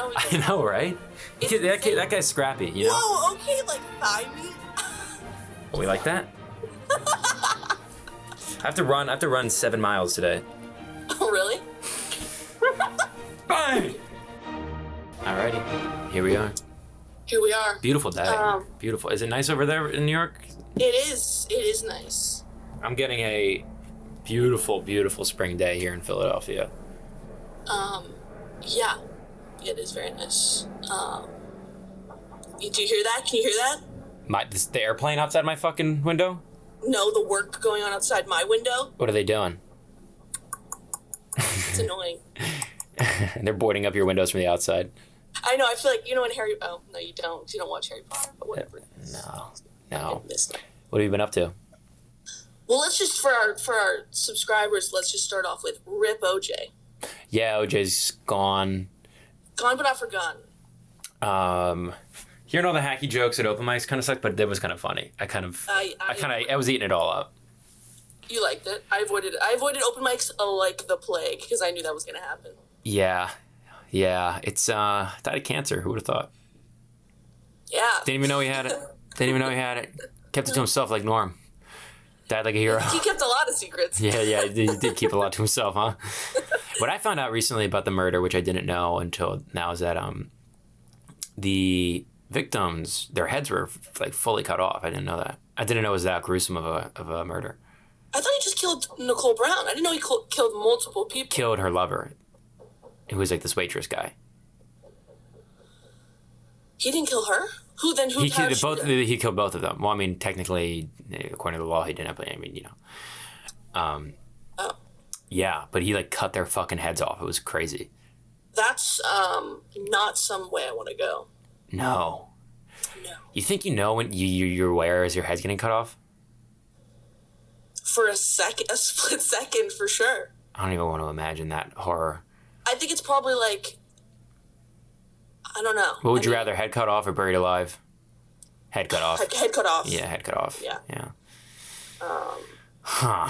now. I know, right? That guy's scrappy, you know? Whoa, okay, like thigh meat. We like that? I have to run 7 miles today. Oh, really? Bang! Alrighty, here we are. Here we are. Beautiful day. Beautiful. Is it nice over there in New York? It is. It is nice. I'm getting a beautiful, beautiful spring day here in Philadelphia. Yeah. It is very nice. Do you hear that? Can you hear that? The airplane outside my fucking window? No, the work going on outside my window. What are they doing? It's annoying. They're boarding up your windows from the outside. I know. I feel like, you know, in Harry... Oh, no, you don't. You don't watch Harry Potter, but whatever. No. I missed it. What have you been up to? Well, let's just, for our subscribers, let's just start off with Rip OJ. Yeah, OJ's gone. Gone but not forgotten. Hearing all the hacky jokes at open mics kind of sucked, but it was kind of funny. I was eating it all up. You liked it. I avoided open mics like the plague because I knew that was going to happen. Yeah. It's died of cancer. Who would have thought? Yeah. Didn't even know he had it. Kept it to himself like Norm. Died like a hero. He kept a lot of secrets. Yeah, he did keep a lot to himself, huh? What I found out recently about the murder, which I didn't know until now, is that the victims, their heads were like fully cut off. I didn't know that. I didn't know it was that gruesome of a murder. I thought he just killed Nicole Brown. I didn't know he killed multiple people. Killed her lover. It was like this waitress guy. He didn't kill her? Who then? He killed both of them. Well, I mean, technically, according to the law, he didn't. But I mean, you know. Oh. Yeah, but he like cut their fucking heads off. It was crazy. That's not some way I want to go. No. No. You think you know when you're aware as your head's getting cut off? For a split second, for sure. I don't even want to imagine that horror. I think it's probably like, I don't know. What would you rather, head cut off or buried alive? Head cut off. Head cut off. Yeah, head cut off. Yeah. Huh.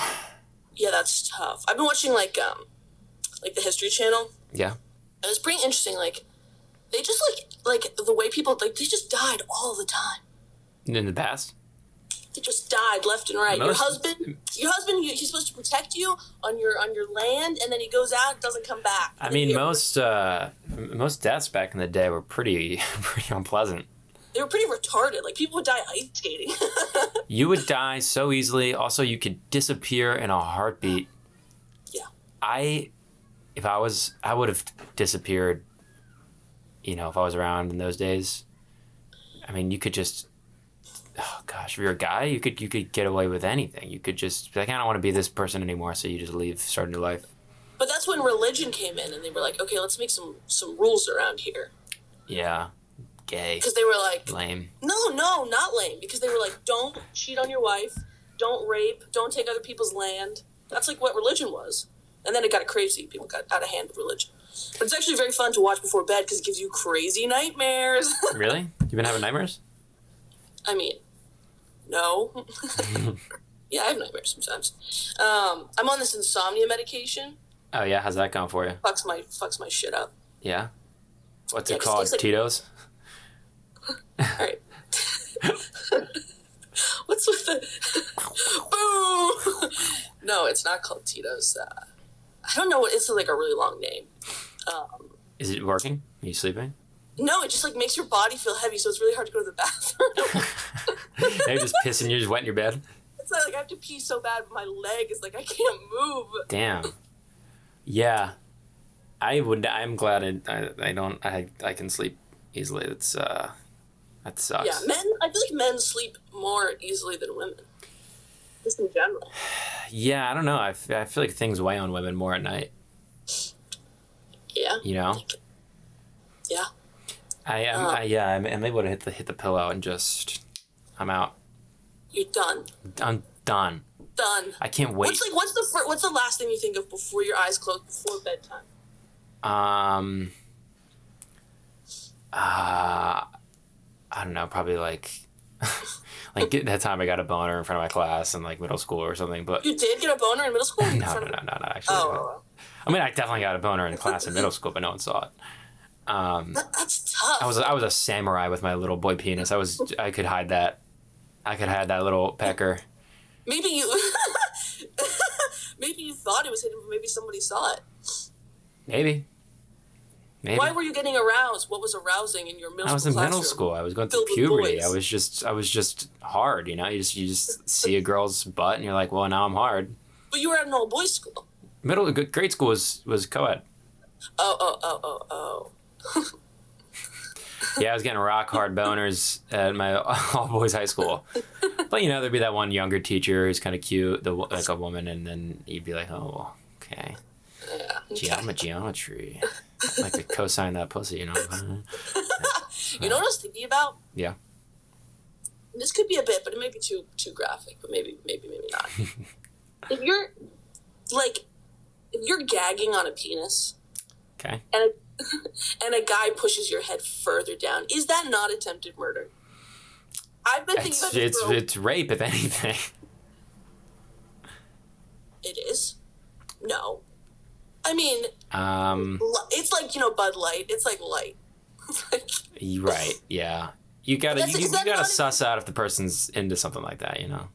Yeah, that's tough. I've been watching like the History Channel. Yeah. And it's pretty interesting. Like, they just like the way people they just died all the time. In the past? They just died left and right. Your husband, he's supposed to protect you on your land, and then he goes out and doesn't come back. I mean, most deaths back in the day were pretty unpleasant. They were pretty retarded. Like, people would die ice skating. You would die so easily. Also, you could disappear in a heartbeat. Yeah. I would have disappeared, you know, if I was around in those days. I mean, you could just, oh gosh, if you're a guy, you could get away with anything. You could just be like, I don't want to be this person anymore, so you just leave, start a new life. But that's when religion came in, and they were like, okay, let's make some rules around here. Yeah. Gay. Because they were like... Lame. No, not lame. Because they were like, don't cheat on your wife, don't rape, don't take other people's land. That's like what religion was. And then it got crazy. People got out of hand with religion. But it's actually very fun to watch before bed because it gives you crazy nightmares. Really? You've been having nightmares? I mean, no. Yeah, I have nightmares sometimes. I'm on this insomnia medication. Oh yeah, how's that going for you? Fucks my shit up. Yeah? What's it called? Like... Tito's? All right. What's with the... Boom! No, it's not called Tito's. I don't know what... It's like a really long name. Is it working? Are you sleeping? No, it just like makes your body feel heavy, so it's really hard to go to the bathroom. Now you're just pissing, you're just wet in your bed? It's like I have to pee so bad, but my leg is like, I can't move. Damn. Yeah. I'm glad I can sleep easily. That sucks. Yeah, I feel like men sleep more easily than women. Just in general. Yeah, I don't know. I feel like things weigh on women more at night. Yeah. You know? Yeah. I'm able to hit the pillow and just, I'm out. You're done. I'm done. Done. I can't wait. What's the last thing you think of before your eyes close before bedtime? I don't know, probably like that time I got a boner in front of my class in like middle school or something. But you did get a boner in middle school? No, actually. Oh. I mean, I definitely got a boner in class in middle school, but no one saw it. That's tough. I was a samurai with my little boy penis. I could hide that. I could hide that little pecker. Maybe you maybe you thought it was hidden, but maybe somebody saw it. Maybe. Why were you getting aroused? What was arousing in your middle school? I was in classroom? middle school. I was going through puberty. I was just hard, you know. You just see a girl's butt and you're like, well, now I'm hard. But you were at an all boys school. Grade school was co-ed. Oh. Yeah, I was getting rock hard boners at my all boys high school. But you know, there'd be that one younger teacher who's kind of cute, like a woman, and then you'd be like, oh, okay. Yeah. Okay. Geometry. I like to co-sign that pussy, you know. You know what I was thinking about? Yeah. This could be a bit, but it may be too graphic. But maybe not. if you're gagging on a penis, okay, and a guy pushes your head further down, is that not attempted murder? I've been thinking about this. It's rape, if anything. It is. No. I mean, it's like, Bud Light. It's like light. Right. Yeah. You gotta suss out if the person's into something like that, you know.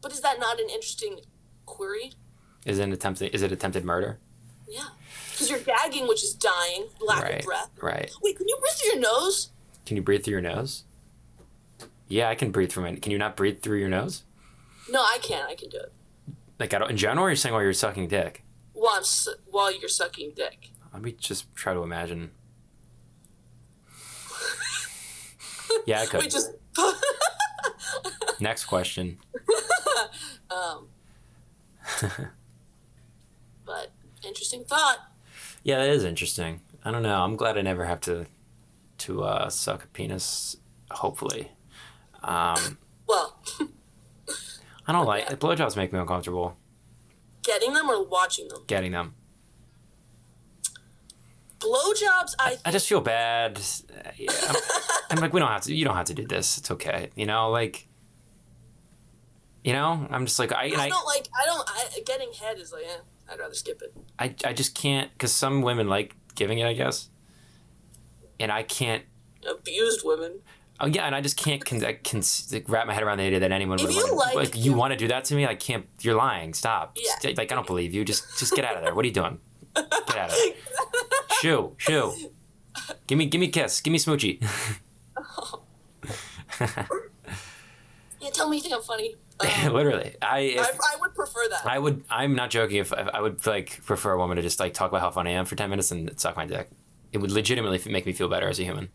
But is that not an interesting query? Is it attempted murder? Yeah. Because you're gagging, which is dying, lack of breath. Right. Wait, can you breathe through your nose? Can you breathe through your nose? Yeah, I can breathe through Can you not breathe through your nose? No, I can. I can do it. Like in general, or you're saying while you're sucking dick? While you're sucking dick. Let me just try to imagine. Yeah, I could. Wait, just... Next question. But interesting thought. Yeah, that is interesting. I don't know. I'm glad I never have to suck a penis. Hopefully. Well. I don't like blowjobs. Make me uncomfortable. Getting them or watching them? Getting them. Blowjobs, I just feel bad. Yeah, I'm like, we don't have to. You don't have to do this. It's okay. You know, like. You know, I'm just like getting head is like, I'd rather skip it. I just can't, because some women like giving it, I guess, and I can't. Abused women. Oh yeah, and I just can't wrap my head around the idea that anyone would you want to do that to me. I can't. You're lying. Stop. Yeah. Like, I don't believe you. Just get out of there. What are you doing? Get out of there. Shoo. Give me a kiss. Give me a smoochie. Oh. Yeah, tell me you think I'm funny. Literally, I would prefer that. I'm not joking. If I would like prefer a woman to just like talk about how funny I am for 10 minutes and suck my dick, it would legitimately make me feel better as a human.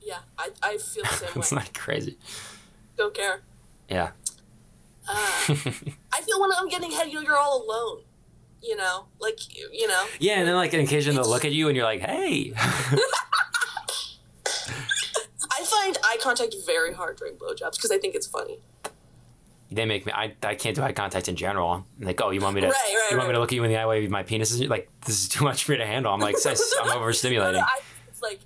Yeah, I feel the same way. It's not crazy. Don't care. Yeah. I feel when I'm getting head, you're all alone. You know, like you know. Yeah, and then like an occasion they'll look at you and you're like, hey. I find eye contact very hard during blowjobs because I think it's funny. They make me. I can't do eye contact in general. Like, oh, you want me to? Right. Me to look at you in the eye while my penis is like, this is too much for me to handle. I'm like, I'm overstimulating. No, it's like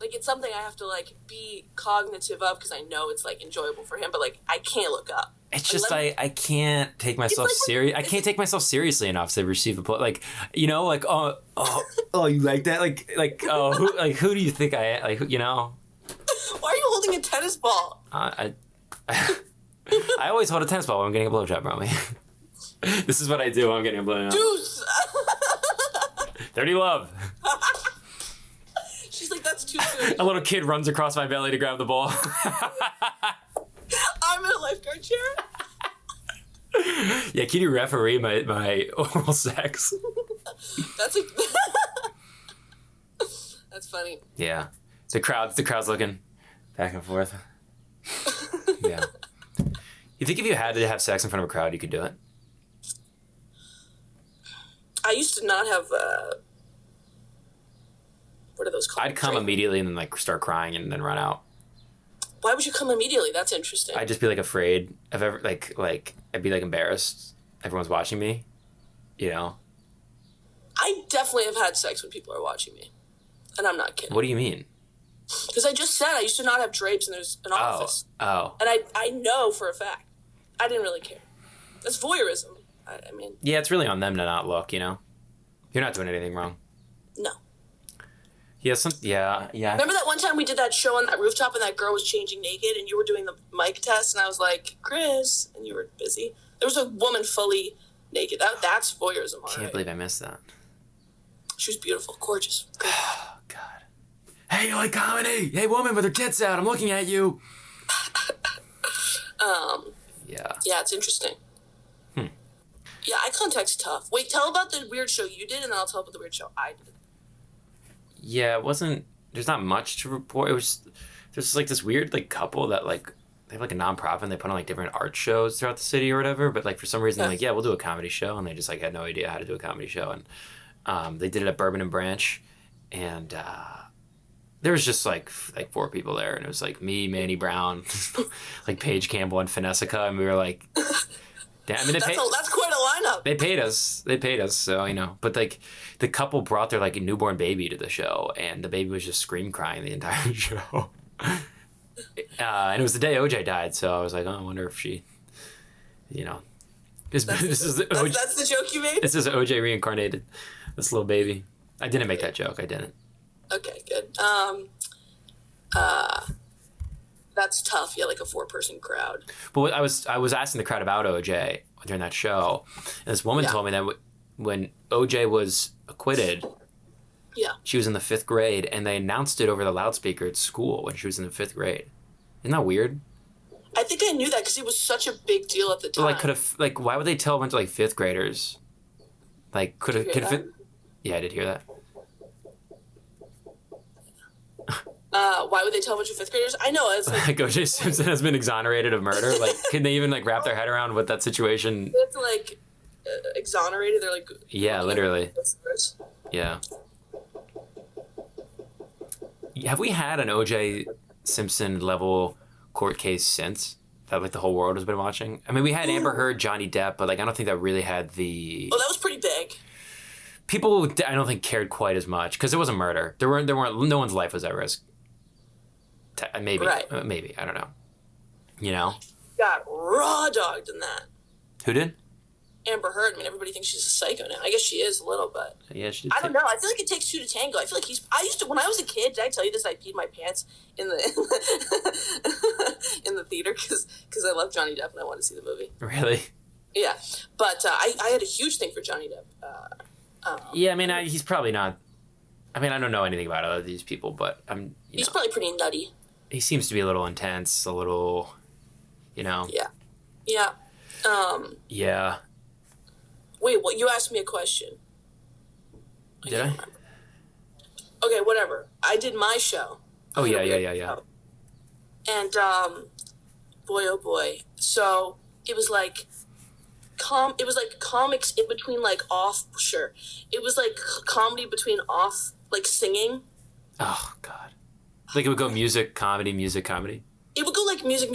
it's something I have to like be cognitive of because I know it's like enjoyable for him, but like I can't look up. It's just I can't take myself serious. I can't take myself seriously enough to receive a like, you know, like oh you like that like oh who do you think I am? Like, you know. Why are you holding a tennis ball? I always hold a tennis ball when I'm getting a blowjob, Romy. This is what I do when I'm getting a blowjob. Deuce! Dirty love. She's like, that's too soon. A little kid runs across my belly to grab the ball. I'm in a lifeguard chair. Yeah, can you referee my oral sex? That's funny. Yeah. The crowd's looking back and forth. Yeah. You think if you had to have sex in front of a crowd, you could do it? I used to not have, what are those called? I'd come immediately and then like start crying and then run out. Why would you come immediately? That's interesting. I'd just be like afraid of ever like I'd be like embarrassed. Everyone's watching me, you know? I definitely have had sex when people are watching me. And I'm not kidding. What do you mean? Because I just said I used to not have drapes and there's an office. Oh. And I know for a fact. I didn't really care. That's voyeurism. I mean. Yeah, it's really on them to not look, you know? You're not doing anything wrong. No. Yeah, yeah. Remember that one time we did that show on that rooftop and that girl was changing naked and you were doing the mic test and I was like, Chris, and you were busy. There was a woman fully naked. That's voyeurism. Can't believe I missed that. She was beautiful, gorgeous. Oh, God. Hey, you like comedy? Hey, woman with her tits out, I'm looking at you. Yeah. Yeah, it's interesting. Yeah, eye contact's tough. Wait, tell about the weird show you did, and then I'll tell about the weird show I did. Yeah, it wasn't. There's not much to report. It was. There's like this weird like couple that like they have like a nonprofit and they put on like different art shows throughout the city or whatever. But like for some reason, like we'll do a comedy show, and they just like had no idea how to do a comedy show, and they did it at Bourbon and Branch, and there was just like 4 people there, and it was like me, Manny Brown, like Paige Campbell and Finessica, and we were like. I mean, that's quite a lineup. They paid us, so you know. But like, the couple brought their like newborn baby to the show, and the baby was just scream crying the entire show. And it was the day OJ died, so I was like, oh, I wonder if she, you know, this is that's the joke you made. This is OJ reincarnated, this little baby. I didn't make that joke. I didn't. Okay, good. That's tough. Yeah, like a 4-person crowd. But I was asking the crowd about OJ during that show, and this woman told me that when OJ was acquitted, she was in the 5th grade, and they announced it over the loudspeaker at school when she was in the 5th grade. Isn't that weird? I think I knew that because it was such a big deal at the time. Like, why would they tell a bunch of like 5th graders? Like, could have. Yeah, I did hear that. Why would they tell a bunch of 5th graders? I know. It's like O.J. Simpson has been exonerated of murder. Like, can they even like wrap their head around what that situation? It's like exonerated. They're like. Yeah, literally. Yeah. Have we had an O.J. Simpson level court case since that like the whole world has been watching? I mean, we had Amber Heard, Johnny Depp, but like I don't think that really had the. Oh, that was pretty big. People, I don't think, cared quite as much because it wasn't murder. There weren't. No one's life was at risk. Maybe, maybe I don't know. You know, got raw dogged in that. Who did? Amber Heard. I mean, everybody thinks she's a psycho now. I guess she is a little, but yeah, she did. I don't know. I feel like it takes 2 to tango. I feel like I used to when I was a kid. Did I tell you this? I peed my pants in the in the theater because I love Johnny Depp and I wanted to see the movie. Really? Yeah, but I had a huge thing for Johnny Depp. Yeah, I mean, he's probably not. I mean, I don't know anything about other these people, but he's probably pretty nutty. He seems to be a little intense, a little, you know. Yeah. Yeah. Yeah. Wait, what? You asked me a question. Did I? Okay, whatever. I did my show. Oh yeah. And boy, oh boy. So it was like comics in between like off. Sure, it was like comedy between off like singing. Oh God. Like it would go music, comedy, music, comedy. It would go like music,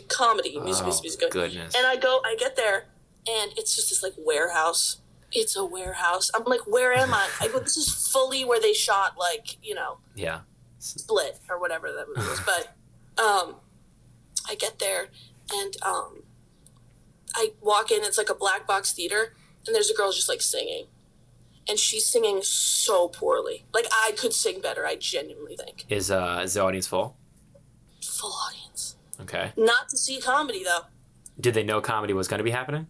comedy, music. Goodness. And I get there, and it's just this like warehouse. It's a warehouse. I'm like, where am I? I go, this is fully where they shot like, you know. Yeah. Split or whatever that movie was. But I get there, and I walk in. It's like a black box theater, and there's a girl just like singing. And she's singing so poorly. Like, I could sing better, I genuinely think. Is the audience full? Full audience. Okay. Not to see comedy, though. Did they know comedy was going to be happening?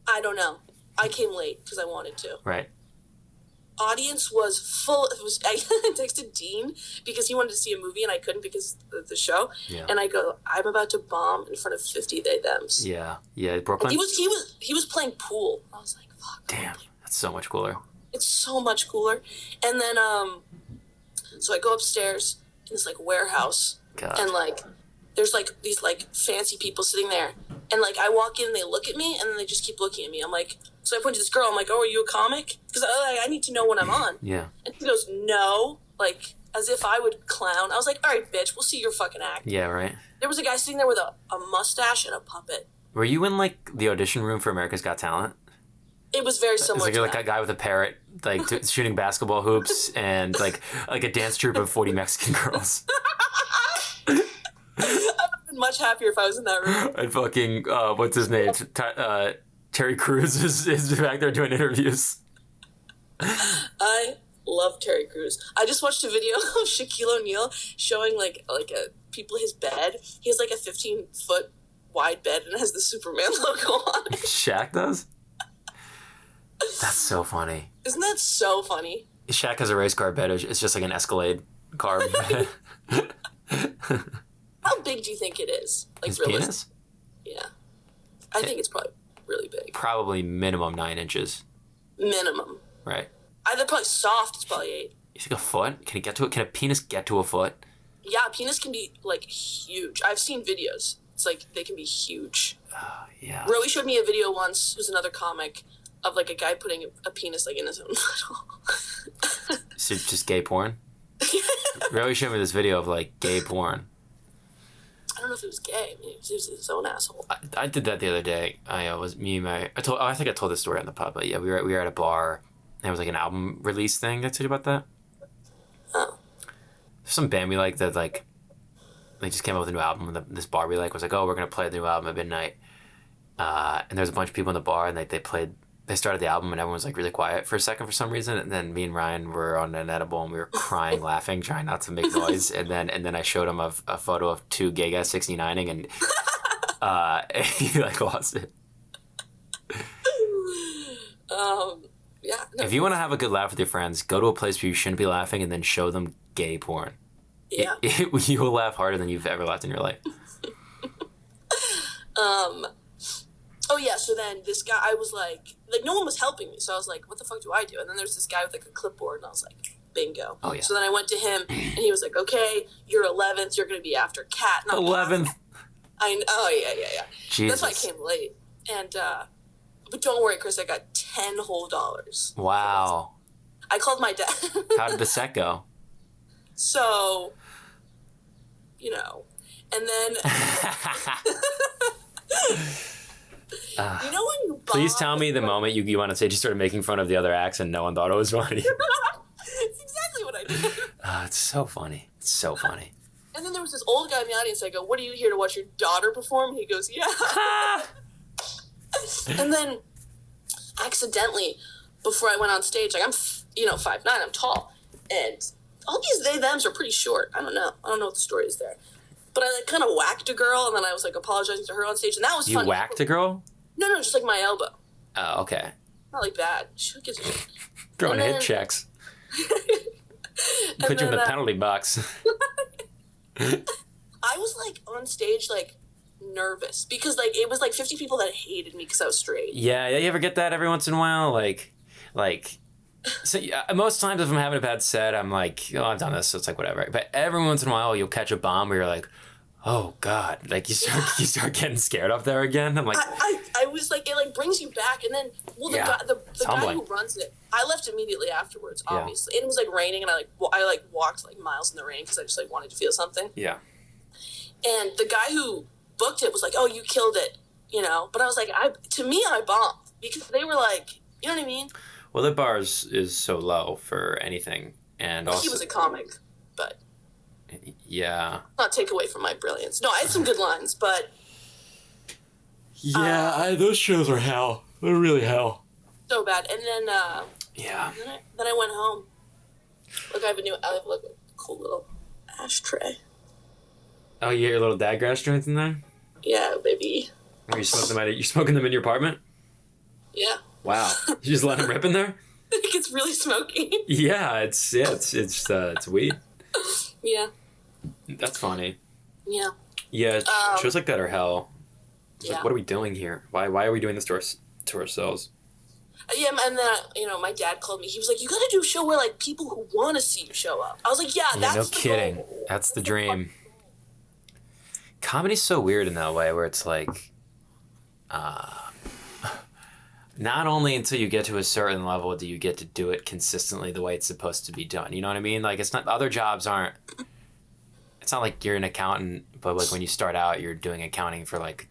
I don't know. I came late because I wanted to. Right. Audience was full. I texted Dean because he wanted to see a movie and I couldn't because of the show. Yeah. And I go, I'm about to bomb in front of 50 they-thems. Yeah. Yeah, Brooklyn? And he was playing pool. I was like, fuck. Damn. That's so much cooler. It's so much cooler. And then, so I go upstairs in this, like, warehouse. God. And, like, there's, like, these, like, fancy people sitting there. And, like, I walk in and they look at me, and then they just keep looking at me. I'm like, so I point to this girl. I'm like, oh, are you a comic? Because I need to know when I'm on. Yeah. And she goes, no. Like, as if I would clown. I was like, all right, bitch, we'll see your fucking act. Yeah, right. There was a guy sitting there with a mustache and a puppet. Were you in, like, the audition room for America's Got Talent? It was very similar. It's like a guy with a parrot, like shooting basketball hoops, and like a dance troupe of 40 Mexican girls. I would have been much happier if I was in that room. And fucking what's his name? Terry Crews is back there doing interviews. I Love Terry Crews. I just watched a video of Shaquille O'Neal showing like his bed. He has like a 15-foot wide bed and it has the Superman logo on it. Shaq does? That's so funny. Isn't that so funny? Shaq has a race car bed. It's just like an Escalade car bed. How big do you think it is? Like His penis? Yeah. I think it's probably really big. Probably minimum 9 inches. Minimum. Right. Either probably soft, it's probably 8. You think a foot? Can it get to it? Can a penis get to a foot? Yeah, a penis can be like huge. I've seen videos. It's like they can be huge. Yeah. Rowie showed me a video once, who's another comic, of like a guy putting a penis like in his own butthole. So just gay porn? Rowie showed me this video of like gay porn. I don't know if it was gay. I mean, he was his own asshole. I did that the other day. I think I told this story on the pod, but yeah, we were at a bar. And it was like an album release thing. Did I tell you about that? Oh. There's some band we like that like they just came up with a new album. And this bar we like was like, oh, we're gonna play the new album at midnight. And there's a bunch of people in the bar, and they started the album, and everyone was like really quiet for a second for some reason. And then me and Ryan were on an edible, and we were crying, laughing, trying not to make noise. And then I showed him a photo of 2 gay guys 69ing, and he like lost it. Yeah. No. If you want to have a good laugh with your friends, go to a place where you shouldn't be laughing, and then show them gay porn. Yeah. You will laugh harder than you've ever laughed in your life. Oh yeah, so then this guy, I was like no one was helping me, so I was like, what the fuck do I do? And then there's this guy with like a clipboard, and I was like, bingo. Oh yeah. So then I went to him, and he was like, okay, you're 11th, you're gonna be after Kat. 11th. Oh yeah. Jesus. That's why I came late. And but don't worry, Chris, I got $10 whole. Wow. I called my dad. How did the set go? So, and then you know when you please tell me the moment you want to say just started making fun of the other acts and no one thought it was funny. It's exactly what I did. It's so funny. It's so funny. And then there was this old guy in the audience. I go, "What are you here to watch your daughter perform?" And he goes, "Yeah." And then accidentally, before I went on stage, like I'm 5'9", I'm tall, and all these they thems are pretty short. I don't know what the story is there, but I like kind of whacked a girl, and then I was like apologizing to her on stage, and that was You funny. whacked a girl? No, just like my elbow. Oh, okay. Not like bad. She gives a shit. Throwing And hit then- checks. Put you in the penalty box. I was like on stage like nervous because like it was like 50 people that hated me because I was straight. Yeah, you ever get that every once in a while? Like, so most times if I'm having a bad set, I'm like, oh, I've done this, so it's like whatever. But every once in a while, you'll catch a bomb where you're like, oh God, like you start getting scared up there again. I'm like, I was like, it like brings you back, and then the guy who runs it, I left immediately afterwards, obviously, and it was like raining, and I walked like miles in the rain because I just like wanted to feel something. Yeah. And the guy who booked it was like, oh, you killed it, But I was like, to me, I bombed because they were like, you know what I mean? Well, the bar is so low for anything, and also He was a comic, but yeah. not take away from my brilliance. No, I had some good lines, but yeah, those shows are hell. They're really hell. so bad. And then Yeah. then I went home. Look, I have a cool little ashtray. Oh, you got your little dad grass joints in there? Yeah, baby. Are you smoking them? You smoking them in your apartment? Yeah. Wow. You just let them rip in there? It gets really smoky. Yeah, it's weed. Yeah. That's funny. Yeah. Yeah, shows like that are hell. It's Yeah. like, what are we doing here? Why are we doing this to ourselves? Yeah, and then my dad called me. He was like, "You got to do a show where like people who want to see you show up." I was like, "Yeah, that's no the kidding. goal. That's the dream." Comedy's so weird in that way, where it's like, not only until you get to a certain level do you get to do it consistently the way it's supposed to be done. You know what I mean? Like, it's not, other jobs aren't, it's not like you're an accountant, but like when you start out, you're doing accounting for like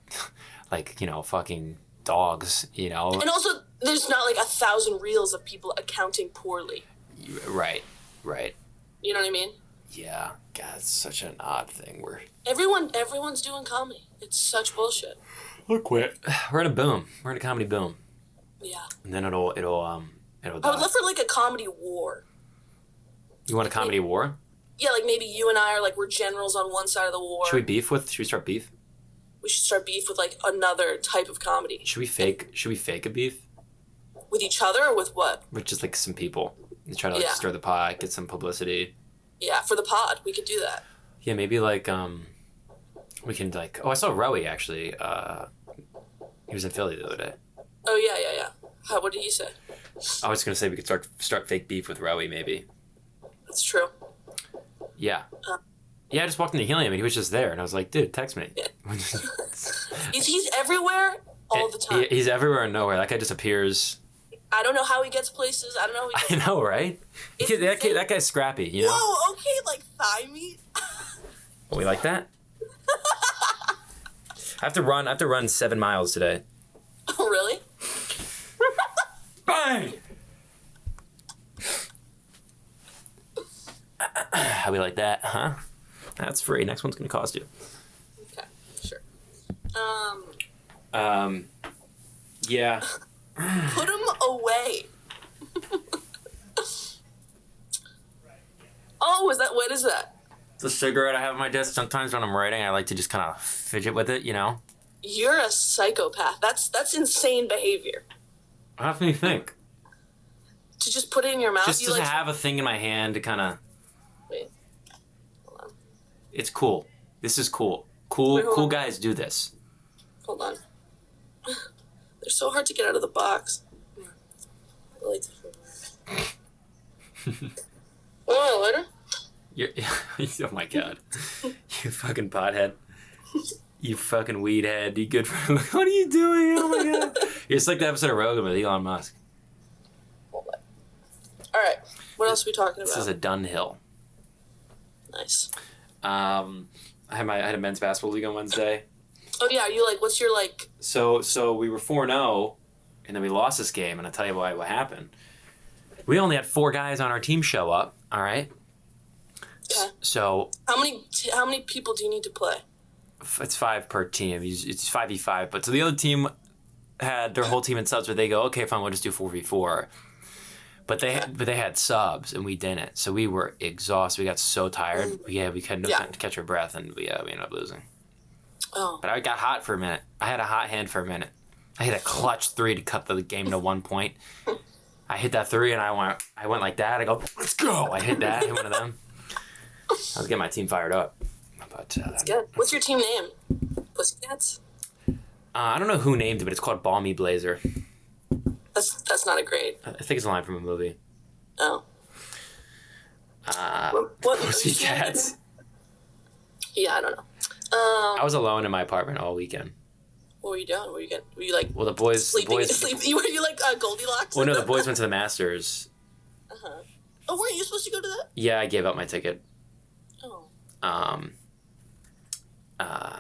fucking dogs, And also, there's not like 1,000 reels of people accounting poorly. Right. You know what I mean? Yeah. God, it's such an odd thing. Everyone's doing comedy. It's such bullshit. I'll quit. We're in a boom. We're in a comedy boom. Yeah. And then it'll I would love for like a comedy war. You want a comedy war? Yeah, like maybe you and I are like we're generals on one side of the war. Should we start beef? We should start beef with like another type of comedy. Should we fake a beef? With each other or with what? With just like some people. And try to like stir the pot, get some publicity. Yeah, for the pod, we could do that. Yeah, maybe like we can like I saw Rowie actually. He was in Philly the other day. Oh yeah. What did you say? I was gonna say we could start fake beef with Rowie maybe. That's true. Yeah. Yeah, I just walked into Helium and he was just there and I was like, dude, text me. Yeah. He's everywhere all the time. He's everywhere and nowhere. That guy just appears. I don't know how he gets places. I don't know how he gets I know, right? That guy's scrappy, you know? Whoa, okay, like thigh meat. Oh, we like that? I have to run 7 miles today. Oh, really? Bang! How we like that, huh? That's free. Next one's gonna cost you. Okay, sure. Yeah. Put him away. Oh, what is that? It's a cigarette I have on my desk. Sometimes when I'm writing, I like to just kind of fidget with it, you know? You're a psychopath. That's insane behavior. How do you think? To just put it in your mouth? Just to have a thing in my hand to kind of... Wait. Hold on. It's cool. This is cool. Cool guys do this. Hold on. They're so hard to get out of the box. I like to oh, later? Oh my god. You fucking pothead. You fucking weed head. You good for... What are you doing? Oh my god. You're just like the episode of Rogan with Elon Musk. Hold on. All right. What else are we talking about? This is a Dunhill. Nice. I had a men's basketball league on Wednesday. Oh yeah, are you like, what's your like... So we were 4-0, and then we lost this game, and I'll tell you what happened. We only had 4 guys on our team show up, all right? Okay. So... How many people do you need to play? It's 5 per team. It's 5v5, but so the other team had their whole team in subs, but they go, okay, fine, we'll just do 4v4. But they had subs, and we didn't. So we were exhausted. We got so tired. We had no time to catch our breath, and we ended up losing. Oh. But I got hot for a minute. I had a hot hand for a minute. I hit a clutch 3 to cut the game to 1 point. I hit that 3 and I went like that. I go, let's go. I hit that. I hit one of them. I was getting my team fired up. But that's good. What's your team name? Pussycats? I don't know who named it, but it's called Balmy Blazer. That's not a great. I think it's a line from a movie. Oh. What Pussycats? Yeah, I don't know. I was alone in my apartment all weekend. What were you doing? Were you like? Well, the boys. Sleeping. Were you like Goldilocks? Well, no, the boys went to the Masters. Oh, weren't you supposed to go to that? Yeah, I gave up my ticket. Oh.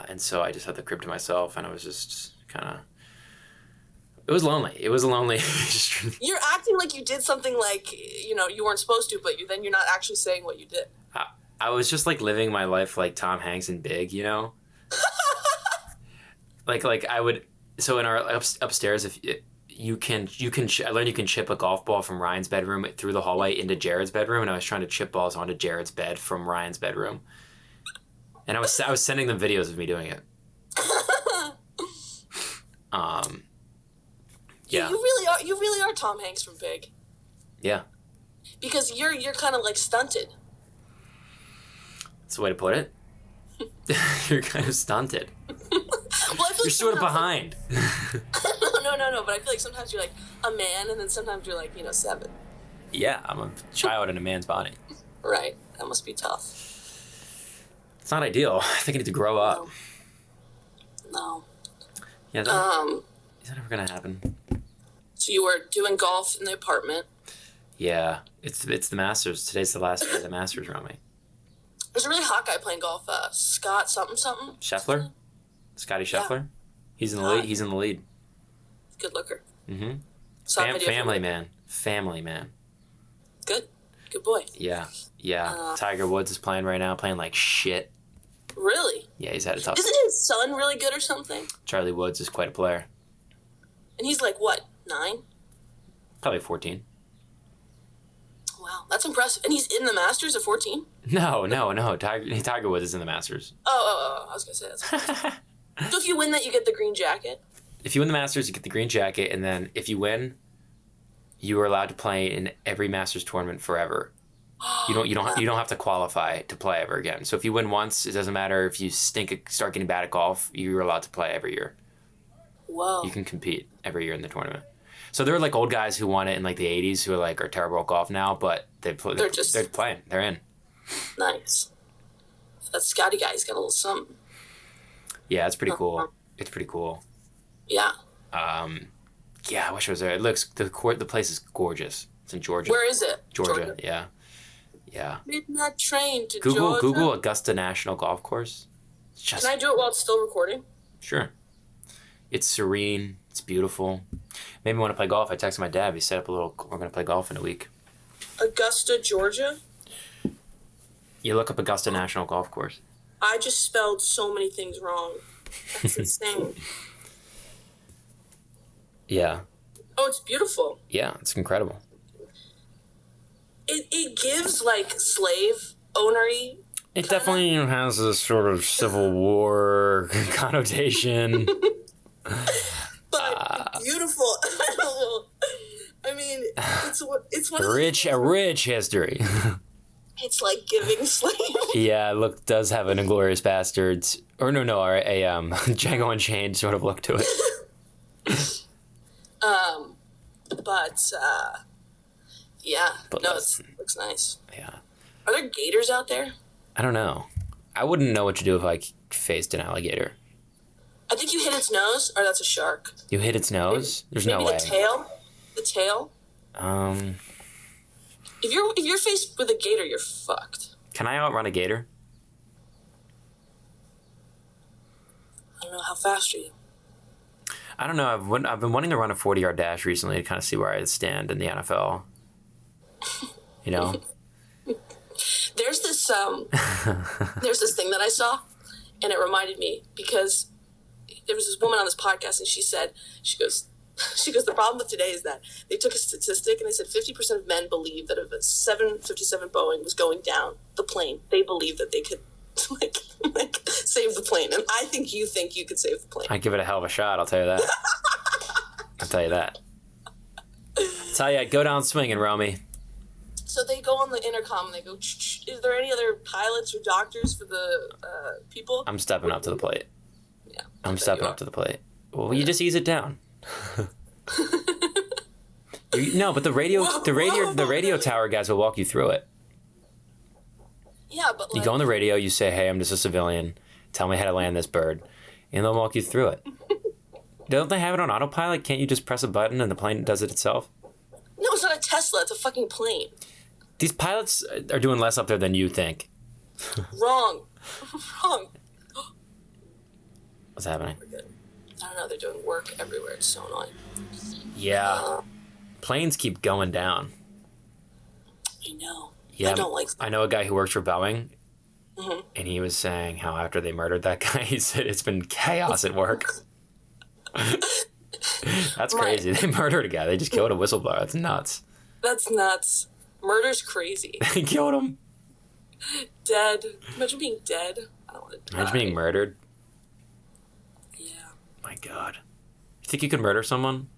And so I just had the crib to myself, and I was just kind of. It was lonely. It was a lonely. You're acting like you did something like you weren't supposed to, but then you're not actually saying what you did. I was just like living my life like Tom Hanks in Big, you know. like I would. So in our upstairs, if I learned you can chip a golf ball from Ryan's bedroom through the hallway into Jared's bedroom, and I was trying to chip balls onto Jared's bed from Ryan's bedroom, and I was sending them videos of me doing it. Yeah. You really are Tom Hanks from Big. Yeah. Because you're kind of like stunted. That's the way to put it. You're kind of stunted. Well, I feel you're sort of behind. No. But I feel like sometimes you're like a man, and then sometimes you're like 7. Yeah, I'm a child in a man's body. Right. That must be tough. It's not ideal. I think I need to grow up. No. Yeah. Is that ever gonna happen? So you were doing golf in the apartment. Yeah, it's the Masters. Today's the last day of the Masters, Romy. There's a really hot guy playing golf. Scott something. Scheffler? Scotty Scheffler? Yeah. He's in the lead. He's in the lead. Good looker. Mm-hmm. Family man. Good boy. Yeah. Tiger Woods is playing right now, playing like shit. Really? Yeah, he's had a tough. Isn't his son really good or something? Charlie Woods is quite a player. And he's like what, 9? Probably 14. Wow. Wow, that's impressive. And he's in the Masters at 14? No. Tiger Woods is in the Masters. I was going to say that's So if you win that, you get the green jacket? If you win the Masters, you get the green jacket, and then if you win, you are allowed to play in every Masters tournament forever. You don't have to qualify to play ever again. So if you win once, it doesn't matter if you start getting bad at golf. You're allowed to play every year. Whoa! You can compete every year in the tournament. So there are like old guys who won it in like the '80s who are terrible at golf now, but they're playing. They're in. Nice. That Scotty guy's got a little something. Yeah, it's pretty cool. It's pretty cool. Yeah. Yeah, I wish I was there. It looks the place is gorgeous. It's in Georgia. Where is it? Georgia. Yeah. Midnight train to Georgia. Google Augusta National Golf Course. Can I do it while it's still recording? Sure. It's serene. It's beautiful. Made me want to play golf. I texted my dad. We set up we're going to play golf in a week. Augusta, Georgia? You look up Augusta National Golf Course. I just spelled so many things wrong. That's insane. Yeah. Oh, it's beautiful. Yeah, it's incredible. It gives like slave ownery. It definitely has this sort of Civil War connotation. But beautiful. I mean, it's one of a rich history. It's like giving slave. Yeah, does have an Inglourious Bastards, or a Django Unchained sort of look to it. It looks nice. Yeah. Are there gators out there? I don't know. I wouldn't know what to do if I faced an alligator. I think you hit its nose, or that's a shark. You hit its nose? There's no way. The tail. If you're faced with a gator, you're fucked. Can I outrun a gator? I don't know. How fast are you? I don't know. I've been wanting to run a 40-yard dash recently to kind of see where I stand in the NFL. You know? There's this thing that I saw, and it reminded me because there was this woman on this podcast, and she goes, the problem with today is that they took a statistic and they said 50% of men believe that if a 757 Boeing was going down the plane, they believe that they could like save the plane. And I think you could save the plane. I'd give it a hell of a shot, I'll tell you that. I'll tell you that. Go down swinging, Romy. So they go on the intercom and they go, is there any other pilots or doctors for the people? I'm stepping up to the plate. Yeah. I'm stepping up to the plate. Well, you just ease it down. No, but the radio tower guys will walk you through it. Yeah, but you go on the radio, you say, "Hey, I'm just a civilian. Tell me how to land this bird," and they'll walk you through it. Don't they have it on autopilot? Can't you just press a button and the plane does it itself? No, it's not a Tesla. It's a fucking plane. These pilots are doing less up there than you think. Wrong. What's happening? We're good. I don't know. They're doing work everywhere. It's so annoying. Yeah. Planes keep going down. I know. Yeah, I don't like that. I know a guy who works for Boeing, Mm-hmm. and he was saying how after they murdered that guy, he said it's been chaos at work. That's crazy. They murdered a guy. They just killed a whistleblower. That's nuts. That's nuts. Murder's crazy. They killed him. Dead. Imagine being dead. I don't want to die. Imagine being murdered. Yeah. My God. You think you could murder someone?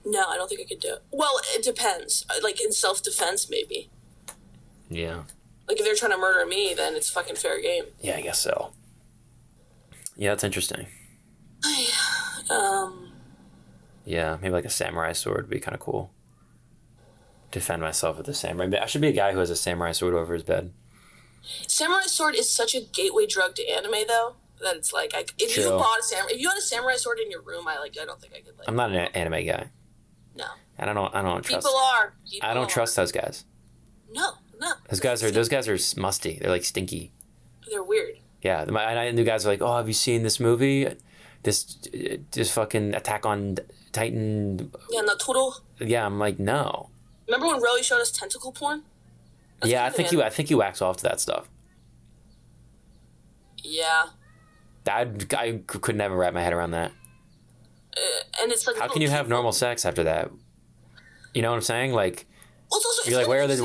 No, I don't think I could do it. Well, it depends. Like in self-defense, maybe. Yeah. Like if they're trying to murder me, then it's fucking fair game. Yeah, I guess so. Yeah, that's interesting. Yeah, maybe like a samurai sword would be kind of cool. Defend myself with a samurai. I should be a guy who has a samurai sword over his bed. Samurai sword is such a gateway drug to anime, though, that it's like if you had a samurai sword in your room, I don't think I could. I'm not an anime guy. No. I don't trust. People I don't trust those guys. No. Those guys are musty. They're like stinky. They're weird. Yeah, and the guys are like, "Oh, have you seen this movie? This fucking Attack on Titan." Yeah, Naturo. Yeah, I'm like, no. Remember when Rowie showed us tentacle porn? Yeah, I think you wax off to that stuff. Yeah. I could never wrap my head around that. And it's like, how can you have normal sex after that? You know what I'm saying? Like, Well, it's also, You're like, it's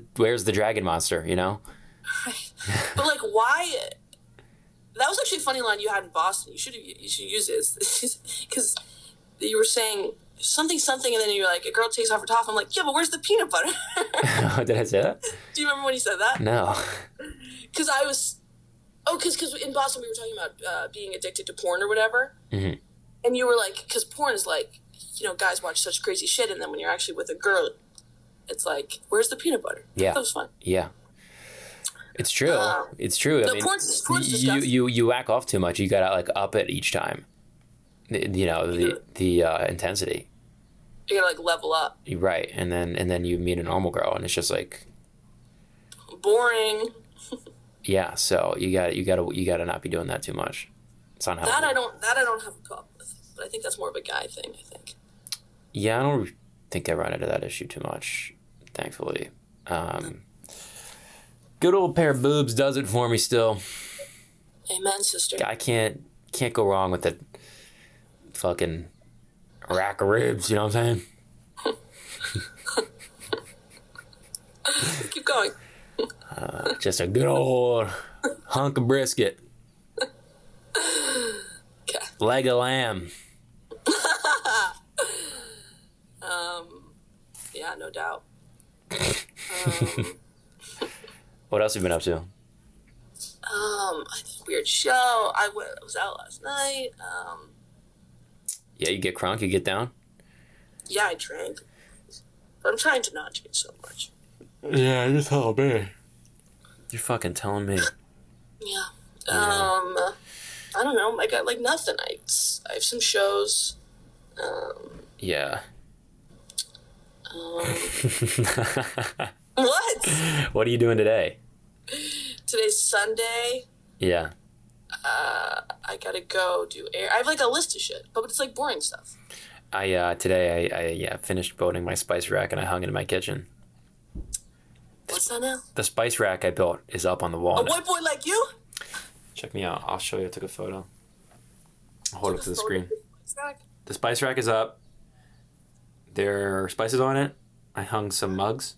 where's the dragon monster? You know? right. But like, why? That was actually a funny line you had in Boston. You should use it because you were saying something, and then you're like, a girl takes off her top. I'm like, yeah, but where's the peanut butter? Did I say that? Do you remember when you said that? No. Because I was, because in Boston we were talking about being addicted to porn or whatever, Mm-hmm. and you were like, because porn is like, guys watch such crazy shit, and then when you're actually with a girl, it's like, where's the peanut butter? Yeah. That was fun. Yeah. It's true. It's true. I mean, porn's disgusting. you whack off too much. You gotta like up it each time. The intensity. You gotta like level up. Right, and then you meet a normal girl, and it's just like boring. Yeah, so you gotta not be doing that too much. It's unhealthy. That I don't have a problem with, but I think that's more of a guy thing. I think. Yeah, I don't think I run into that issue too much, thankfully. Good old pair of boobs does it for me still. Amen, sister. I can't go wrong with the fucking rack of ribs. You know what I'm saying? Keep going. Just a good old hunk of brisket. Okay. Leg of lamb. Yeah, no doubt. What else have you been up to? I did a weird show. I was out last night. Yeah, you get crunk, you get down? Yeah, I drank. But I'm trying to not drink so much. Yeah, you're telling me. You're fucking telling me. Yeah. I don't know. I got like nothing. I have some shows. Yeah. What? What are you doing today? Today's Sunday. Yeah. I gotta go do air. I have like a list of shit, but it's like boring stuff. Today I finished building my spice rack and I hung it in my kitchen. What's that now? The spice rack I built is up on the wall. A now. white boy like you? Check me out. I'll show you. I took a photo. I'll hold it to the screen. Rack? The spice rack is up. There are spices on it. I hung some mugs.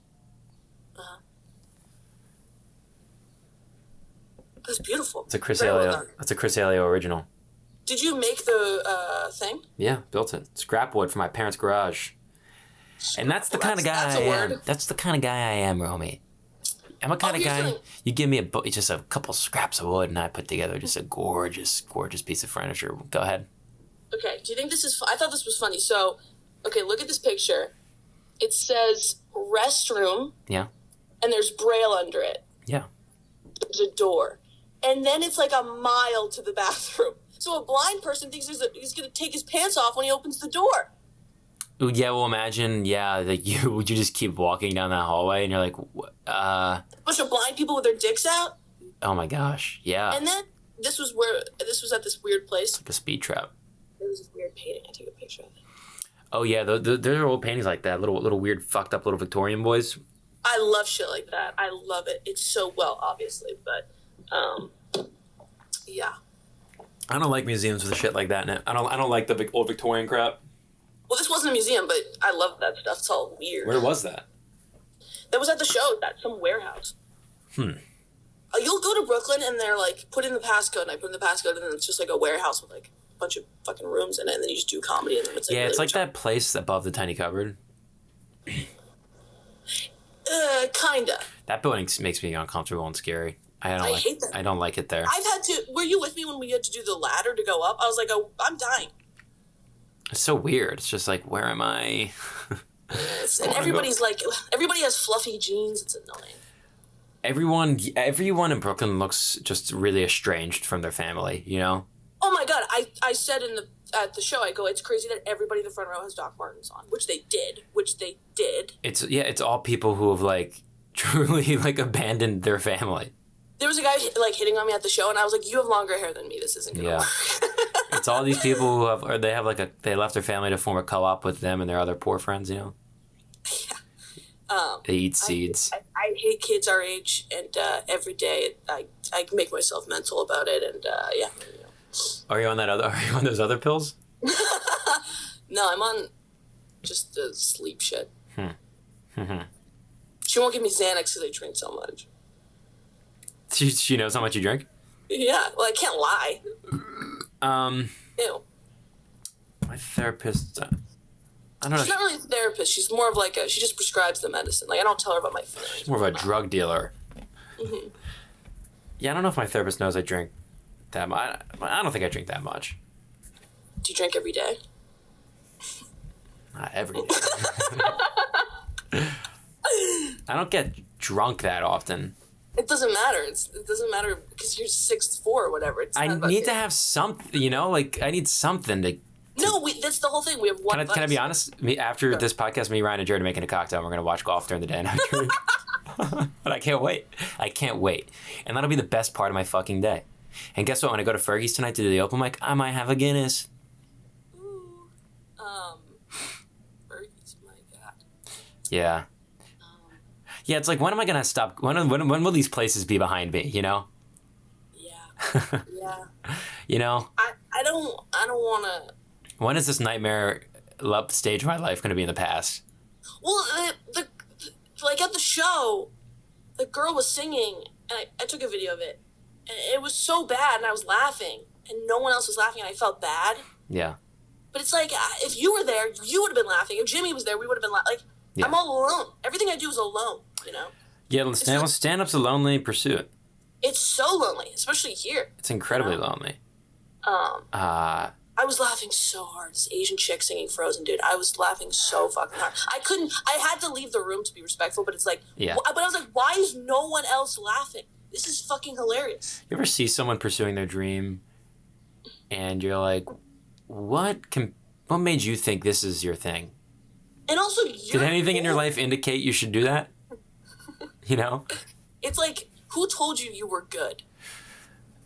That's beautiful. It's a Chris Very well Alio. done. It's a Chris Alio original. Did you make the thing? Yeah, built it. Scrap wood from my parents' garage. And that's the kind of guy that's I a am. word. That's the kind of guy I am, Romy. I'm a kind of here's guy. the thing. You give me just a couple scraps of wood, and I put together just a gorgeous piece of furniture. Go ahead. Okay. Do you think this is? I thought this was funny. So, okay, look at this picture. It says restroom. Yeah. And there's braille under it. Yeah. There's a door, and then it's like a mile to the bathroom. So a blind person thinks he's going to take his pants off when he opens the door. Ooh, yeah. Well, imagine. Yeah. Like you just keep walking down that hallway, and you're like, A bunch of blind people with their dicks out. oh my gosh. Yeah. And then this was at this weird place. Like a speed trap. There was this weird painting. I took a picture of it. Oh yeah. There are old paintings like that. Little weird, fucked up little Victorian boys. I love shit like that. I love it. It's so well, obviously, but yeah. I don't like museums with shit like that in it. I don't like the old Victorian crap. Well, this wasn't a museum, but I love that stuff. It's all weird. Where was that? That was at the show. At some warehouse. You'll go to Brooklyn and they're like, put in the passcode, and I put in the passcode, and then it's just like a warehouse with like a bunch of fucking rooms in it, and then you just do comedy, and then it's like Yeah, really it's like rich. that place above the tiny cupboard. Kinda. That building makes me uncomfortable and scary. I hate that. I don't like it there. I've had to. Were you with me when we had to do the ladder to go up? I was like, oh, I'm dying. It's so weird. It's just like, where am I? And everybody's like, everybody has fluffy jeans. It's annoying. Everyone in Brooklyn looks just really estranged from their family. You know? Oh my god! I said at the show, I go, it's crazy that everybody in the front row has Doc Martens on, which they did. It's all people who have like truly like abandoned their family. There was a guy like hitting on me at the show, and I was like, you have longer hair than me. This isn't gonna work. It's all these people who they left their family to form a co-op with them and their other poor friends. You know. They eat seeds. I hate kids our age, and every day I make myself mental about it, and yeah. You know. Are you on those other pills? No, I'm on just the sleep shit. Mm-hmm. She won't give me Xanax because I drink so much. She knows how much you drink? Yeah, well, I can't lie. Ew. My therapist, I don't know. She's not really a therapist. She's more of like she just prescribes the medicine. Like, I don't tell her about my feelings. She's more of a drug dealer. Mm-hmm. Yeah, I don't know if my therapist knows I drink that much. I don't think I drink that much. Do you drink every day? Not every day. I don't get drunk that often. It doesn't matter. It doesn't matter because you're 6'4" or whatever. I need to have something, you know? Like, I need something to... No, that's the whole thing. We have one. Can I be honest? After this podcast, me, Ryan, and Jared are making a cocktail, and we're going to watch golf during the day. And but I can't wait. I can't wait. And that'll be the best part of my fucking day. And guess what? When I go to Fergie's tonight to do the open mic, I might have a Guinness. Ooh. Fergie's, my God. Yeah. Yeah, it's like, when am I going to stop? When will these places be behind me, you know? Yeah. Yeah. You know? I don't want to... When is this nightmare stage of my life going to be in the past? Well, like at the show, the girl was singing, and I took a video of it, and it was so bad, and I was laughing, and no one else was laughing, and I felt bad. Yeah. But it's like, if you were there, you would have been laughing. If Jimmy was there, we would have been laughing. Like, yeah. I'm all alone. Everything I do is alone, you know? Yeah, stand-up's a lonely pursuit. It's so lonely, especially here. It's incredibly lonely. I was laughing so hard. This Asian chick singing Frozen, dude. I was laughing so fucking hard. I had to leave the room to be respectful, but it's like, yeah. But I was like, why is no one else laughing? This is fucking hilarious. You ever see someone pursuing their dream and you're like, what made you think this is your thing? And also, did anything in your life indicate you should do that? You know? It's like, who told you were good?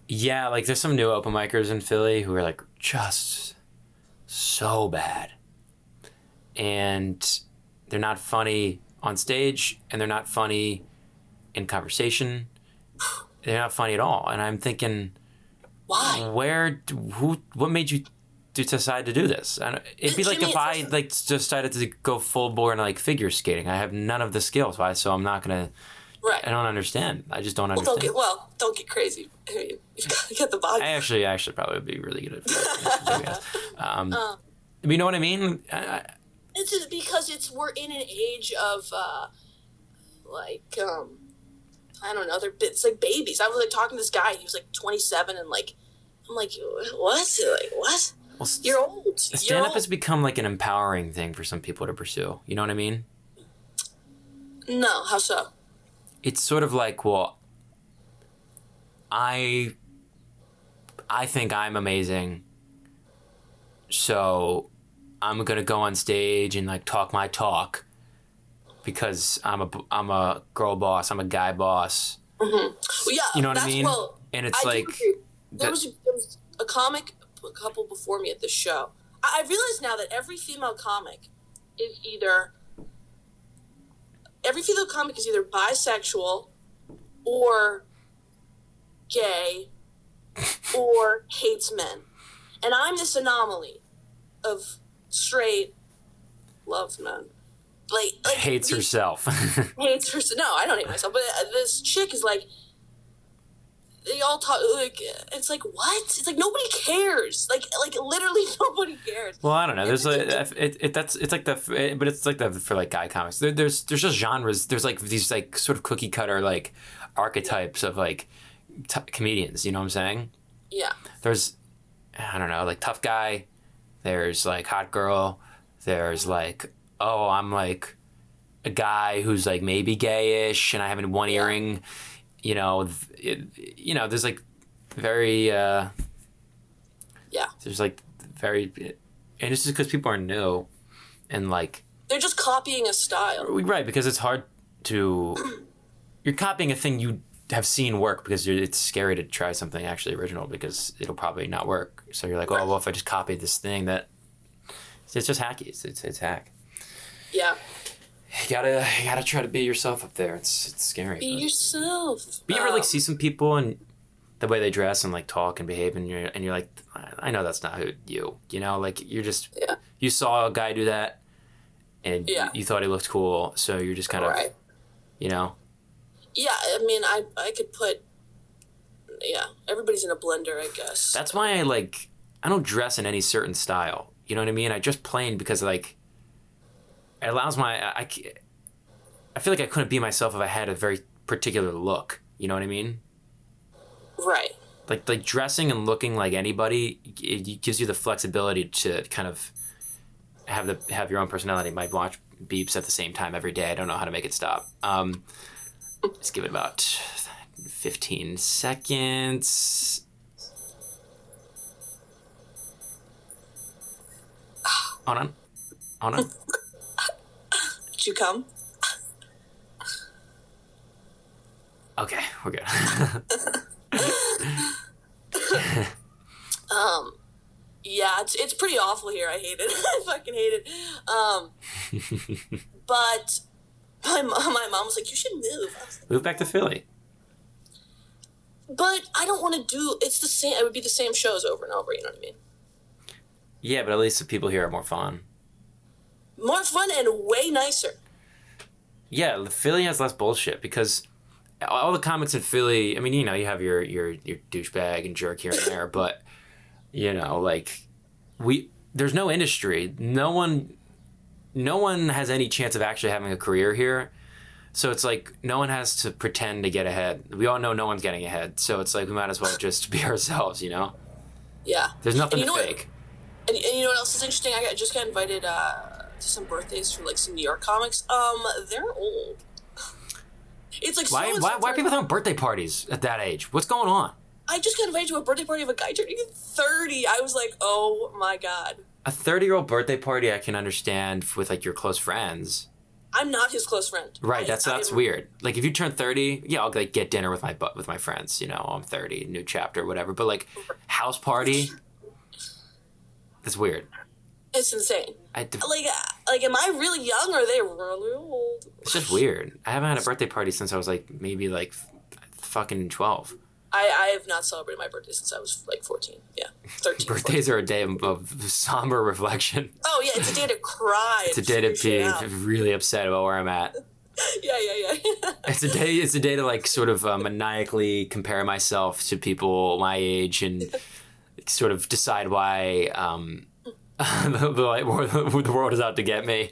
Yeah, like there's some new open micers in Philly who are like just so bad. And they're not funny on stage, and they're not funny in conversation. They're not funny at all. And I'm thinking, why? What made you decide to do this? It'd be like if I like decided to go full bore into like figure skating. I have none of the skills, so I'm not gonna. Right. I don't understand. I just don't understand. Don't get crazy. I mean, you've got the body. I actually probably would be really good at it. You know what I mean? It's just because we're in an age of I don't know. It's like babies. I was like talking to this guy. He was like 27, and like I'm like, what? Like what? Well, you're old. Stand-up has become like an empowering thing for some people to pursue. You know what I mean? No, how so? It's sort of like, well, I think I'm amazing, so I'm gonna go on stage and like talk my talk because I'm a girl boss, I'm a guy boss. Mm-hmm. Well, yeah, you know what I mean? Well, and it's like there was a comic, a couple before me at the show. I realize now that every female comic is either bisexual or gay or hates men. And I'm this anomaly of straight, loves men. Like hates herself. Hates herself. No, I don't hate myself. But this chick is like, they all talk like, it's like, what? It's like nobody cares. Like literally nobody cares. Well, I don't know. There's but it's like the for like guy comics. There's just genres. There's like these like sort of cookie cutter like archetypes of like comedians. You know what I'm saying? Yeah. There's, I don't know, like tough guy. There's like hot girl. There's like, oh, I'm like a guy who's like maybe gayish and I have one earring. You know, there's like very, there's like very, and it's just because people are new and like. They're just copying a style. Right, because it's hard to, you're copying a thing you have seen work because it's scary to try something actually original because it'll probably not work. So you're like, oh, well, if I just copied this thing that, it's just hacky. It's hack. Yeah. You gotta try to be yourself up there. It's scary. Be yourself. But you ever like see some people and the way they dress and like talk and behave and you're like, I know that's not who you know, like you're just you saw a guy do that and Yeah. you thought he looked cool, so you're just kind of, Right. you know. Yeah, I mean, I could put. Yeah, everybody's in a blender, I guess. That's why I don't dress in any certain style. You know what I mean? I dress plain because like it allows I feel like I couldn't be myself if I had a very particular look. You know what I mean? Right. Like dressing and looking like anybody, it gives you the flexibility to kind of have your own personality. My watch beeps at the same time every day. I don't know how to make it stop. Let's give it about 15 seconds. Hold on. Hold on. Did you come? Okay, we're good. Yeah, it's pretty awful here. I hate it. I fucking hate it. But my mom was like, "You should move." I was like, Move back to Philly. but I don't want to do. It's the same. It would be the same shows over and over. You know what I mean? Yeah, but at least the people here are more fun. More fun and way nicer. Yeah, Philly has less bullshit because all the comics in Philly. I mean, you know, you have your douchebag and jerk here and there, but you know, like there's no industry. No one has any chance of actually having a career here. So it's like no one has to pretend to get ahead. We all know no one's getting ahead. So it's like we might as well just be ourselves, you know? Yeah. There's nothing And to you know fake. And you know what else is interesting? I just got invited to some birthdays for like some New York comics. They're old. It's like Why are people throwing birthday parties at that age? What's going on? I just got invited to a birthday party of a guy turning 30. I was like, oh my god. A 30-year-old birthday party I can understand with like your close friends. I'm not his close friend. Right, that's weird. Like if you turn 30, yeah, I'll like get dinner with my friends, you know, I'm 30, new chapter, whatever. But like house party, that's weird. It's insane. Like, am I really young or are they really old? It's just weird. I haven't had a birthday party since I was like maybe like fucking 12. I have not celebrated my birthday since I was like 14. Yeah, 13. Birthdays 14. Are a day of somber reflection. Oh yeah, it's a day to cry. It's a day to be really upset about where I'm at. Yeah. It's a day to like sort of maniacally compare myself to people my age and sort of decide why the world is out to get me.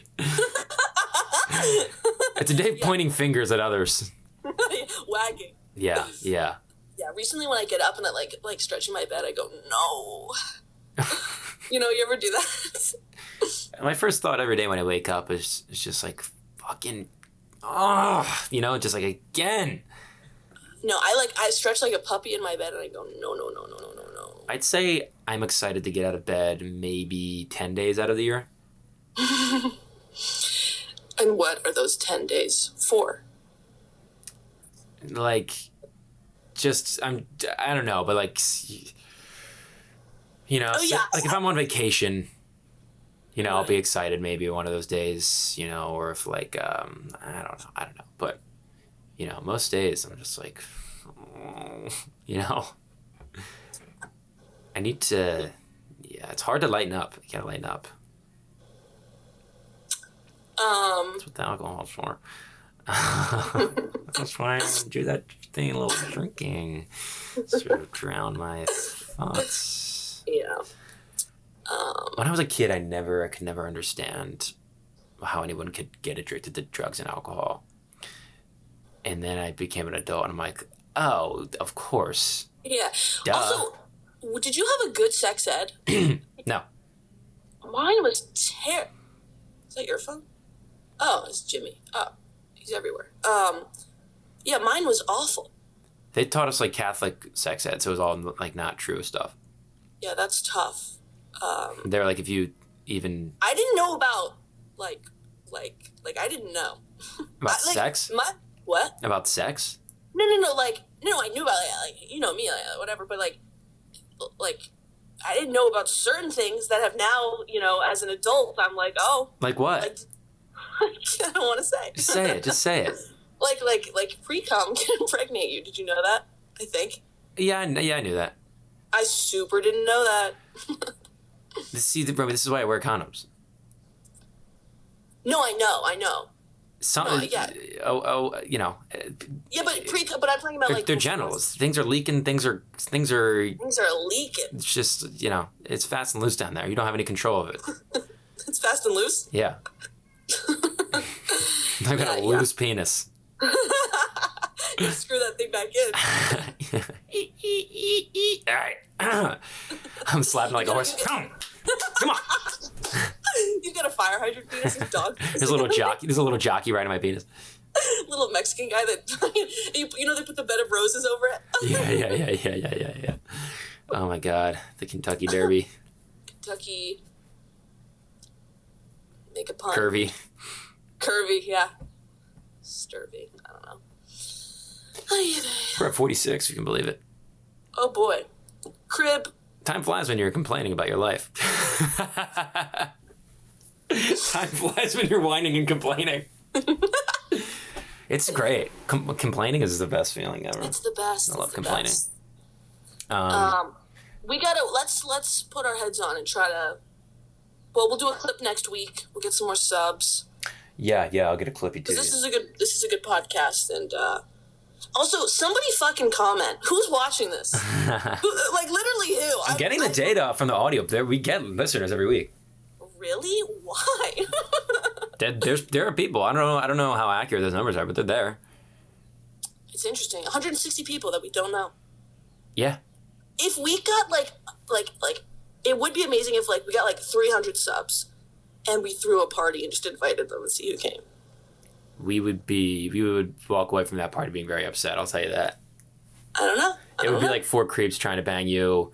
It's a day of pointing fingers at others. Wagging. Yeah. Yeah, recently when I get up and I like stretching my bed, I go, no. You know, you ever do that? My first thought every day when I wake up is just like fucking, you know, just like again. No, I stretch like a puppy in my bed and I go, no. I'd say I'm excited to get out of bed maybe 10 days out of the year. And what are those 10 days for? Like, I don't know, but like, you know, like if I'm on vacation, you know, I'll be excited maybe one of those days, you know, or if like, I don't know, but you know, most days I'm just like, you know, I need to, it's hard to lighten up. You gotta lighten up. That's what the alcohol's for. That's why I do that thing, a little drinking, sort of drown my thoughts. Yeah. When I was a kid, I could never understand how anyone could get addicted to drugs and alcohol. And then I became an adult, and I'm like, oh, of course. Yeah. Duh. Also, did you have a good sex ed? No. Mine was terrible. Is that your phone? Oh, it's Jimmy. Oh, he's everywhere. Yeah, mine was awful. They taught us like Catholic sex ed, so it was all like not true stuff. Yeah, that's tough. They're like, if you even... I didn't know about, like I didn't know. About sex? What? About sex? No, I knew about it, like, you know me, whatever, but like, I didn't know about certain things that have now, you know, as an adult, I'm like, oh. Like what? I don't want to say. Just say it. Like pre-com can impregnate you. Did you know that? I think. Yeah, I knew that. I super didn't know that. This is why I wear condoms. No, I know. Some, No, yeah. you know. Yeah, but I'm talking about like they're genitals. Things are leaking. Things are. Things are leaking. It's just, you know, it's fast and loose down there. You don't have any control of it. It's fast and loose. Yeah. I've got a loose penis. You screw that thing back in. All right. I'm slapping like a horse. Come on. You've got a fire hydrant penis and dog. There's a little jockey riding my penis. Little Mexican guy that you know they put the bed of roses over it. Yeah. Oh my God, the Kentucky Derby. Kentucky. Make a pun. Curvy, yeah. Sturvy. I don't know. We're at 46. You can believe it. Oh boy. Crib. Time flies when you're complaining about your life. Time flies when you're whining and complaining. It's great. Complaining is the best feeling ever. It's the best. I love complaining. We gotta let's put our heads on and try to. Well, we'll do a clip next week. We'll get some more subs. Yeah, I'll get a clippy too. This is a good podcast, and also somebody fucking comment. Who's watching this? Like literally who? I'm getting the data from the audio. We get listeners every week. Really? Why? There are people. I don't know how accurate those numbers are, but they're there. It's interesting. 160 people that we don't know. Yeah. If we got like it would be amazing if like we got like 300 subs and we threw a party and just invited them and see who came. We would walk away from that party being very upset. I'll tell you that. I don't know. It would be like 4 creeps trying to bang you.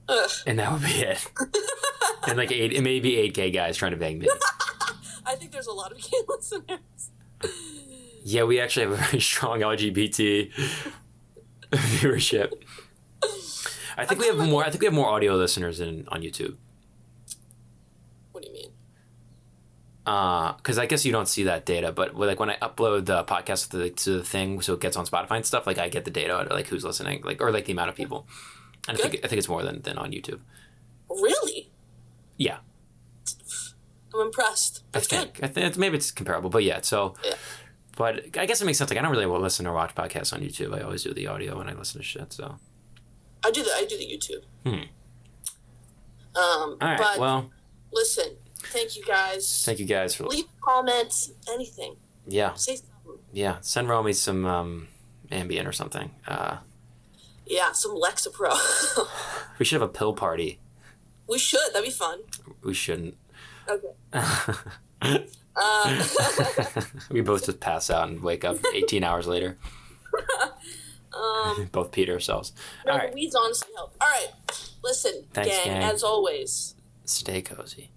Ugh. And that would be it. And like maybe 8 gay guys trying to bang me. I think there's a lot of gay listeners. Yeah, we actually have a very strong LGBT viewership. I think we have more audio listeners on YouTube. What do you mean? Because I guess you don't see that data, but like when I upload the podcast to the thing, so it gets on Spotify and stuff, like I get the data, like who's listening, like or like the amount of people. And I think it's more than on YouTube. Really? Yeah. I'm impressed. That's good. I think maybe it's comparable, but yeah. So, yeah. But I guess it makes sense. Like I don't really listen or watch podcasts on YouTube. I always do the audio when I listen to shit. So. I do the YouTube. All right. But well. Listen. Thank you guys. Thank you guys for leave comments. Anything. Yeah. Say something. Yeah. Send Romy some Ambien or something. Yeah, some Lexapro. We should have a pill party. We should. That'd be fun. We shouldn't. Okay. We both just pass out and wake up 18 hours later. Both peed ourselves. No, all right. The weeds honestly help. All right. Listen, Thanks, gang. as always. Stay cozy.